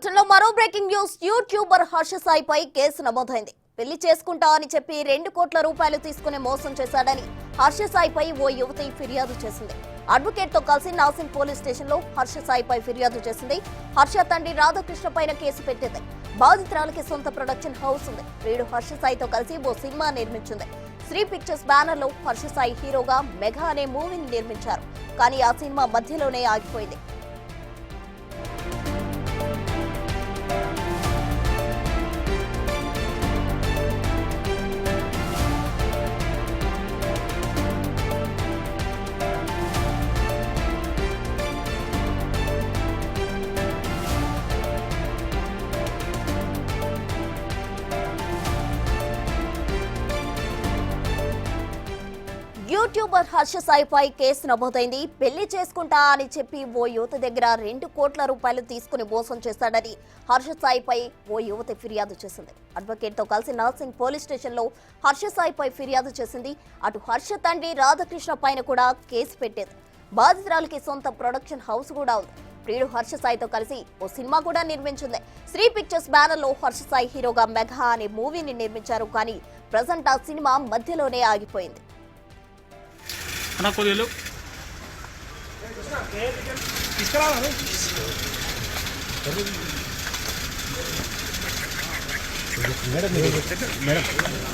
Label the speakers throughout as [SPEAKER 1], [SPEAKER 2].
[SPEAKER 1] మరో breaking news. YouTuber Harsha సాయిపై కేసు నమోదైంది. పెళ్లి చేసుకుంటా అని చెప్పి 2 కోట్ల రూపాయలు తీసుకుని మోసం చేశాడని హర్ష సాయిపై ఓ యువతి ఫిర్యాదు చేసింది. అడ్వకేట్ తో కలిసి నాసింగ్ పోలీస్ స్టేషన్ లో హర్ష సాయిపై ఫిర్యాదు చేసింది. హర్ష తండ్రి రాధాకృష్ణ పైన కేసు పెట్టింది. బాధితురాలకి సొంత ప్రొడక్షన్ హౌస్ ఉంది. వీడు హర్ష సాయితో కలిసి ఓ సినిమా నిర్మించింది. శ్రీ పిక్చర్స్ బ్యానర్ లో హర్ష సాయి హీరోగా మెగా అనే మూవీని నిర్మించారు. కానీ ఆ సినిమా మధ్యలోనే ఆగిపోయింది. యూట్యూబర్ హర్ష సాయిపై కేసు నమోదైంది. పెళ్లి చేసుకుంటా అని చెప్పి ఓ యువతి దగ్గర 2 కోట్ల రూపాయలు తీసుకుని మోసం చేశాడని హర్ష సాయిపై ఓ యువతి ఫిర్యాదు చేసింది. అడ్వకేట్ తో కలిసి నాసింగ్ పోలీస్ స్టేషన్ లో హర్ష సాయిపై ఫిర్యాదు చేసింది. అటు హర్ష తండ్రి రాధాకృష్ణ పైన కూడా కేసు పెట్టేది. బాధితురాలకి సొంత ప్రొడక్షన్ హౌస్ కూడా ఉంది. ప్రియుడు హర్ష సాయితో కలిసి ఓ సినిమా కూడా నిర్మించింది. శ్రీ పిక్చర్స్ బ్యానర్ లో హర్ష సాయి హీరోగా మెగా అనే మూవీని నిర్మించారు. కానీ ప్రజెంట్ ఆ సినిమా మధ్యలోనే ఆగిపోయింది.
[SPEAKER 2] అన్నా కొద్దిగా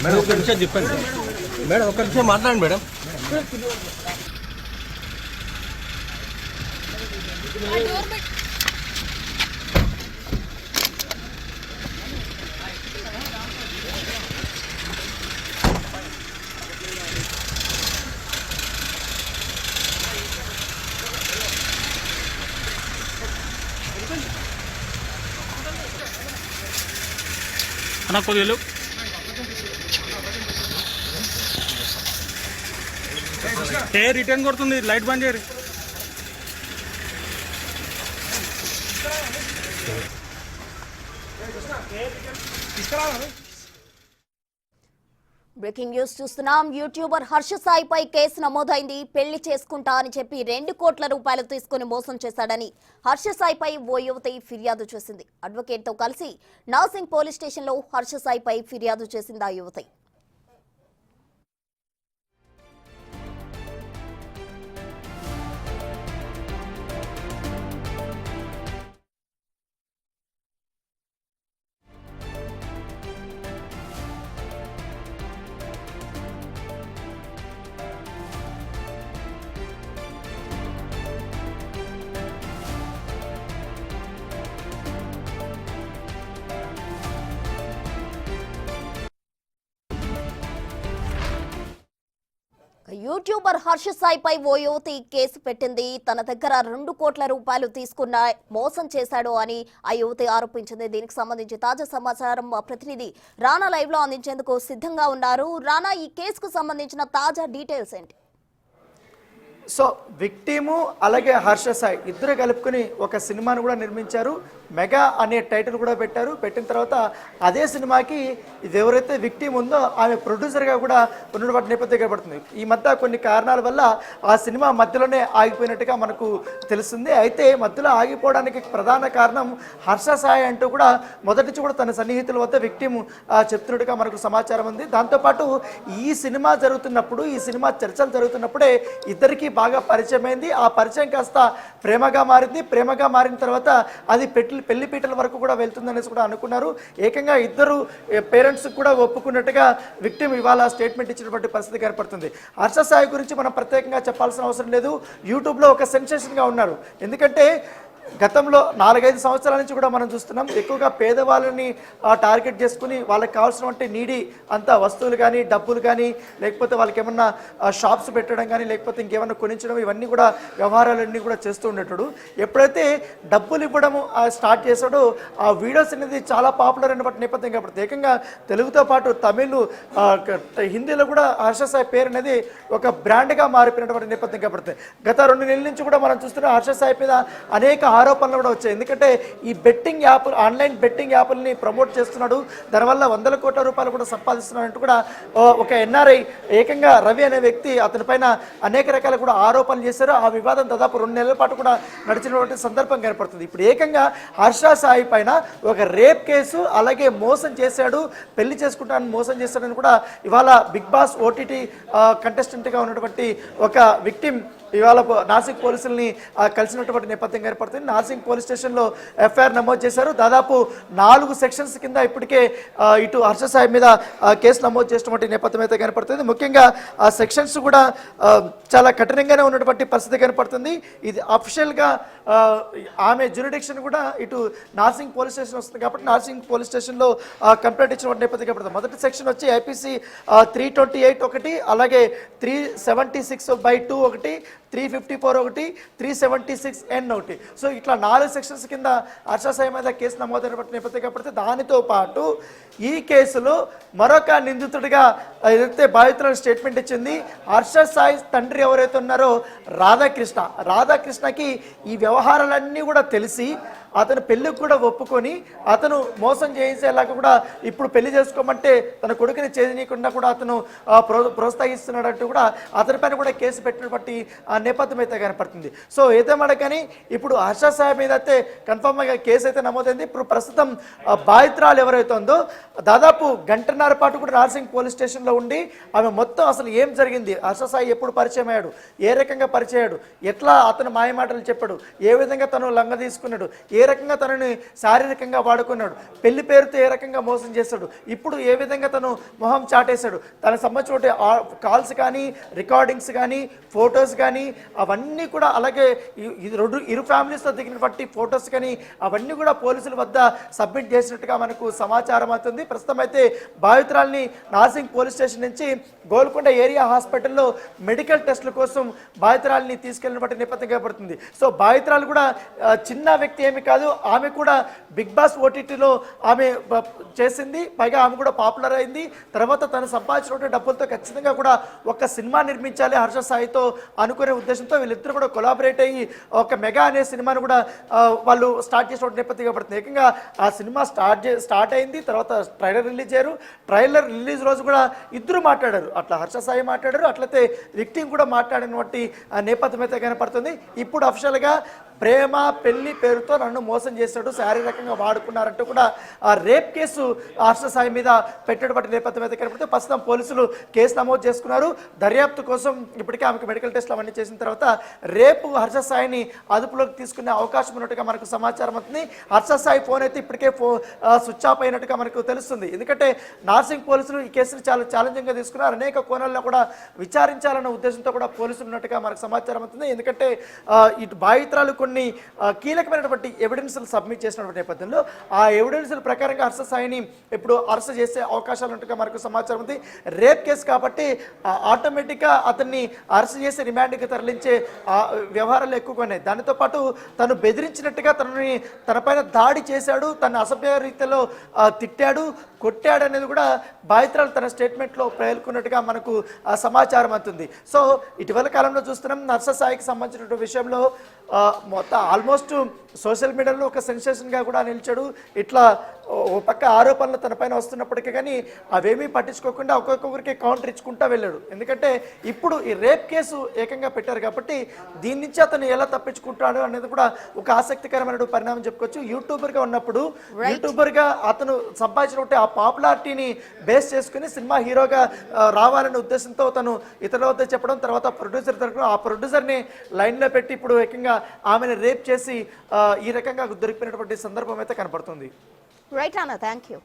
[SPEAKER 3] మేడం ఒక నిమిషం చెప్పండి మేడం, ఒక నిమిషం మాట్లాడండి మేడం.
[SPEAKER 2] అన్నా కొద్దిగా రిటర్న్ కొడుతుంది, లైట్ బంద్ చేయరు.
[SPEAKER 1] బ్రేకింగ్ న్యూస్ చూస్తున్నాం. యూట్యూబర్ హర్ష సాయిపై కేసు నమోదైంది. పెళ్లి చేసుకుంటా అని చెప్పి 2 కోట్ల రూపాయలు తీసుకుని మోసం చేశాడని హర్ష సాయిపై ఓ యువతి ఫిర్యాదు చేసింది. అడ్వకేట్ తో కలిసి నాసింగ్ పోలీస్ స్టేషన్ లో హర్ష సాయిపై ఫిర్యాదు చేసింది ఆ యువతి. యూట్యూబర్ హర్ష సాయిపై ఓ యువతి కేసు పెట్టింది. తన దగ్గర 2 కోట్ల రూపాయలు తీసుకున్న మోసం చేశాడు అని ఆ యువతి ఆరోపించింది. దీనికి సంబంధించి తాజా సమాచారం మా ప్రతినిధి రానా లైవ్ లో అందించేందుకు సిద్ధంగా ఉన్నారు. రానా, ఈ కేసుకు సంబంధించిన తాజా డీటెయిల్స్ ఏంటి?
[SPEAKER 4] సో విక్టిము అలాగే హర్ష సాయి ఇద్దరు కలుపుకొని ఒక సినిమాను కూడా నిర్మించారు. మెగా అనే టైటిల్ కూడా పెట్టారు. పెట్టిన తర్వాత అదే సినిమాకి ఇది ఎవరైతే విక్టిమ్ ఉందో ఆమె ప్రొడ్యూసర్గా కూడా ఉన్నటువంటి నేపథ్యం కనబడుతుంది. ఈ మధ్య కొన్ని కారణాల వల్ల ఆ సినిమా మధ్యలోనే ఆగిపోయినట్టుగా మనకు తెలుస్తుంది. అయితే మధ్యలో ఆగిపోవడానికి ప్రధాన కారణం హర్ష సాయి అంటూ కూడా మొదటి నుంచి కూడా తన సన్నిహితుల వద్ద విక్టిమ్ చెప్తున్నట్టుగా మనకు సమాచారం ఉంది. దాంతోపాటు ఈ సినిమా జరుగుతున్నప్పుడు, ఈ సినిమా చర్చలు జరుగుతున్నప్పుడే ఇద్దరికి బాగా పరిచయం అయింది. ఆ పరిచయం కాస్త ప్రేమగా మారింది. ప్రేమగా మారిన తర్వాత అది పెళ్లి పీటల వరకు కూడా వెళ్తుందనేసి కూడా అనుకున్నారు. ఏకంగా ఇద్దరు పేరెంట్స్ కూడా ఒప్పుకున్నట్టుగా విక్టిమ్ ఇవాళ స్టేట్మెంట్ ఇచ్చినటువంటి పరిస్థితి ఏర్పడుతుంది. హర్ష సాయి గురించి మనం ప్రత్యేకంగా చెప్పాల్సిన అవసరం లేదు. యూట్యూబ్లో ఒక సెన్సేషన్గా ఉన్నారు. ఎందుకంటే గతంలో 4-5 సంవత్సరాల నుంచి కూడా మనం చూస్తున్నాం ఎక్కువగా పేదవాళ్ళని టార్గెట్ చేసుకుని వాళ్ళకి కావాల్సినటువంటి నీడి అంత వస్తువులు కానీ డబ్బులు కానీ లేకపోతే వాళ్ళకి ఏమన్నా షాప్స్ పెట్టడం కానీ లేకపోతే ఇంకేమన్నా కొనించడం ఇవన్నీ కూడా వ్యవహారాలన్నీ కూడా చేస్తూ ఉండేటాడు. ఎప్పుడైతే డబ్బులు ఇవ్వడం స్టార్ట్ చేశాడో ఆ వీడియోస్ అనేది చాలా పాపులర్ అయినటువంటి నేపథ్యం కనబడుతుంది. ఏకంగా తెలుగుతో పాటు తమిళ్ హిందీలో కూడా హర్ష సాయి పేరు అనేది ఒక బ్రాండ్గా మారిపోయినటువంటి నేపథ్యం కనబడుతుంది. గత 2 నెలల నుంచి కూడా మనం చూస్తున్నాం హర్ష సాయి మీద అనేక ఆరోపణలు కూడా వచ్చాయి. ఎందుకంటే ఈ బెట్టింగ్ యాప్, ఆన్లైన్ బెట్టింగ్ యాప్ని ప్రమోట్ చేస్తున్నాడు, దానివల్ల 100 కోట్ల రూపాయలు కూడా సంపాదిస్తున్నాడు అంటూ కూడా ఒక ఎన్ఆర్ఐ ఏకంగా రవి అనే వ్యక్తి అతని పైన అనేక రకాల కూడా ఆరోపణలు చేశారు. ఆ వివాదం దాదాపు 2 నెలల పాటు కూడా నడిచినటువంటి సందర్భం కనపడుతుంది. ఇప్పుడు ఏకంగా హర్ష సాయి పైన ఒక రేప్ కేసు, అలాగే మోసం చేశాడు, పెళ్లి చేసుకుంటానని మోసం చేశాడని కూడా ఇవాళ బిగ్ బాస్ ఓటీటీ కంటెస్టెంట్గా ఉన్నటువంటి ఒక విక్టిమ్ ఇవాళ నాసిక్ పోలీసుల్ని కలిసినటువంటి నేపథ్యం ఏర్పడుతుంది. నాసిక్ పోలీస్ స్టేషన్లో ఎఫ్ఐఆర్ నమోదు చేశారు. దాదాపు 4 సెక్షన్స్ కింద ఇప్పటికే ఇటు హర్ష సాయి మీద కేసు నమోదు చేసినటువంటి నేపథ్యం అయితే కనపడుతుంది. ముఖ్యంగా ఆ సెక్షన్స్ కూడా చాలా కఠినంగానే ఉన్నటువంటి పరిస్థితి కనపడుతుంది. ఇది అఫిషియల్గా ఆమె జ్యూరిడిక్షన్ కూడా ఇటు నార్సింగ్ పోలీస్ స్టేషన్ వస్తుంది కాబట్టి నార్సింగ్ పోలీస్ స్టేషన్లో కంప్లైంట్ ఇచ్చినటువంటి నేపథ్యం కనపడుతుంది. మొదటి సెక్షన్ వచ్చి ఐపీసీ 328 ఒకటి, అలాగే 376/2 ఒకటి, 354 ఒకటి, 376N ఒకటి. సో ఇట్లా 4 సెక్షన్స్ కింద హర్ష సాయి మీద కేసు నమోదైన నేపథ్యం కాబట్టి దానితో పాటు ఈ కేసులో మరొక నిందితుడిగా ఏదైతే బాధితులను స్టేట్మెంట్ ఇచ్చింది హర్ష సాయి తండ్రి ఎవరైతే ఉన్నారో రాధాకృష్ణకి ఈ వ్యవహారాలన్నీ కూడా తెలిసి అతను పెళ్ళికి కూడా ఒప్పుకొని అతను మోసం చేయించేలాగా కూడా ఇప్పుడు పెళ్లి చేసుకోమంటే తన కొడుకుని చేయనీయకుండా కూడా అతను ప్రోత్సహిస్తున్నాడంటూ కూడా అతనిపైన కూడా కేసు పెట్టినటువంటి నేపథ్యం అయితే కనపడుతుంది. సో ఏదేమన్నా కానీ ఇప్పుడు హర్ష సాయి మీద అయితే కన్ఫర్మ్గా కేసు అయితే నమోదైంది. ఇప్పుడు ప్రస్తుతం బాధితురాలు ఎవరైతే ఉందో దాదాపు 1.5 గంటల పాటు కూడా నార్సింగ్ పోలీస్ స్టేషన్లో ఉండి ఆమె మొత్తం అసలు ఏం జరిగింది, హర్ష సాయి ఎప్పుడు పరిచయం అయ్యాడు, ఏ రకంగా పరిచయం అయ్యాడు, ఎట్లా అతను మాయమాటలు చెప్పాడు, ఏ విధంగా తను లంగ తీసుకున్నాడు, ఏ రకంగా తనని శారీరకంగా వాడుకున్నాడు, పెళ్లి పేరుతో ఏ రకంగా మోసం చేశాడు, ఇప్పుడు ఏ విధంగా తను మొహం చాటేశాడు, తనకు సంబంధించిన కాల్స్ కానీ రికార్డింగ్స్ కానీ ఫొటోస్ కానీ అవన్నీ కూడా, అలాగే ఇరు ఫ్యామిలీస్తో దిగినటువంటి ఫొటోస్ కానీ అవన్నీ కూడా పోలీసుల వద్ద సబ్మిట్ చేసినట్టుగా మనకు సమాచారం అవుతుంది. ప్రస్తుతం అయితే బాధితురాల్ని నార్సింగ్ పోలీస్ స్టేషన్ నుంచి గోల్కొండ ఏరియా హాస్పిటల్లో మెడికల్ టెస్టుల కోసం బాధితురాల్ని తీసుకెళ్లినటువంటి నేపథ్యం కనబడుతుంది. సో బాధితురాలు కూడా చిన్న వ్యక్తి ఏమి కాదు, ఆమె కూడా బిగ్ బాస్ ఓటీటీలో ఆమె చేసింది, పైగా ఆమె కూడా పాపులర్ అయింది. తర్వాత తను సంపాదించినటువంటి డబ్బులతో ఖచ్చితంగా కూడా ఒక సినిమా నిర్మించాలి హర్ష సాయితో అనుకునే ఉద్దేశంతో వీళ్ళిద్దరు కూడా కొలాబరేట్ అయ్యి ఒక మెగా అనే సినిమాను కూడా వాళ్ళు స్టార్ట్ చేసినటువంటి నేపథ్యం కనబడుతుంది. ఏకంగా ఆ సినిమా స్టార్ట్ అయింది, తర్వాత ట్రైలర్ రిలీజ్ అయ్యారు. ట్రైలర్ రిలీజ్ రోజు కూడా ఇద్దరు మాట్లాడారు, అట్లా హర్ష సాయి మాట్లాడారు, అట్లయితే విక్టిమ్ కూడా మాట్లాడినటువంటి నేపథ్యం అయితే కనపడుతుంది. ఇప్పుడు అఫిషియల్గా ప్రేమ పెళ్లి పేరుతో నన్ను మోసం చేశాడు, శారీరకంగా వాడుకున్నారంటూ కూడా ఆ రేప్ కేసు హర్ష సాయి మీద పెట్టేటువంటి నేపథ్యం అయితే కనపడుతుంది. ప్రస్తుతం పోలీసులు కేసు నమోదు చేసుకున్నారు. దర్యాప్తు కోసం ఇప్పటికే ఆమెకు మెడికల్ టెస్ట్లు అవన్నీ చేసిన తర్వాత రేపు హర్ష సాయిని అదుపులోకి తీసుకునే అవకాశం ఉన్నట్టుగా మనకు సమాచారం అవుతుంది. హర్ష సాయి ఫోన్ అయితే ఇప్పటికే స్విచ్ ఆఫ్ అయినట్టుగా మనకు తెలుస్తుంది. ఎందుకంటే నార్సింగ్ పోలీసులు ఈ కేసును చాలా ఛాలెంజింగ్గా తీసుకున్నారు. అనేక కోణాల్లో కూడా విచారించాలన్న ఉద్దేశంతో కూడా పోలీసులు ఉన్నట్టుగా మనకు సమాచారం అవుతుంది. ఎందుకంటే ఇటు బాధితురాలు కొన్ని కీలకమైనటువంటి ఎవిడెన్స్లు సబ్మిట్ చేసినటువంటి నేపథ్యంలో ఆ ఎవిడెన్స్ల ప్రకారంగా హర్ష సాయిని ఇప్పుడు అరెస్ట్ చేసే అవకాశాలు ఉన్నట్టుగా మనకు సమాచారం ఉంది. రేప్ కేసు కాబట్టి ఆటోమేటిక్గా అతన్ని అరెస్ట్ చేసి రిమాండ్కి తరలించే వ్యవహారాలు ఎక్కువగా ఉన్నాయి. దానితో పాటు తను బెదిరించినట్టుగా తనపైన దాడి చేశాడు, తన అసభ్య రీతిలో తిట్టాడు, కొట్టాడు అనేది కూడా బాధితురాలు తన స్టేట్మెంట్లో పేర్కొన్నట్టుగా మనకు సమాచారం అవుతుంది. సో ఇటీవల కాలంలో చూస్తున్నాం హర్ష సాయికి సంబంధించిన విషయంలో మొత్తం ఆల్మోస్ట్ సోషల్ మీడియాలో ఒక సెన్సేషన్గా కూడా నిలిచాడు. ఇట్లా ఓ పక్క ఆరోపణలు తనపైన వస్తున్నప్పటికీ కానీ అవేమీ పట్టించుకోకుండా ఒక్కొక్కరికి కౌంటర్ ఇచ్చుకుంటా వెళ్ళాడు. ఎందుకంటే ఇప్పుడు ఈ రేప్ కేసు ఏకంగా పెట్టారు కాబట్టి దీని నుంచి అతను ఎలా తప్పించుకుంటాడు అనేది కూడా ఒక ఆసక్తికరమైన పరిణామం చెప్పుకోవచ్చు. యూట్యూబర్గా ఉన్నప్పుడు యూట్యూబర్గా అతను సంపాదించినటువంటి ఆ పాపులారిటీని బేస్ చేసుకుని సినిమా హీరోగా రావాలనే ఉద్దేశంతో తను ఇతరుల వద్ద చెప్పడం, తర్వాత ప్రొడ్యూసర్ తరపున ఆ ప్రొడ్యూసర్ని లైన్లో పెట్టి ఇప్పుడు ఏకంగా ఆమెను రేప్ చేసి ఈ రకంగా దొరికిపోయినటువంటి సందర్భం అయితే కనపడుతుంది.
[SPEAKER 1] రైట్ అన్న, థ్యాంక్ యూ.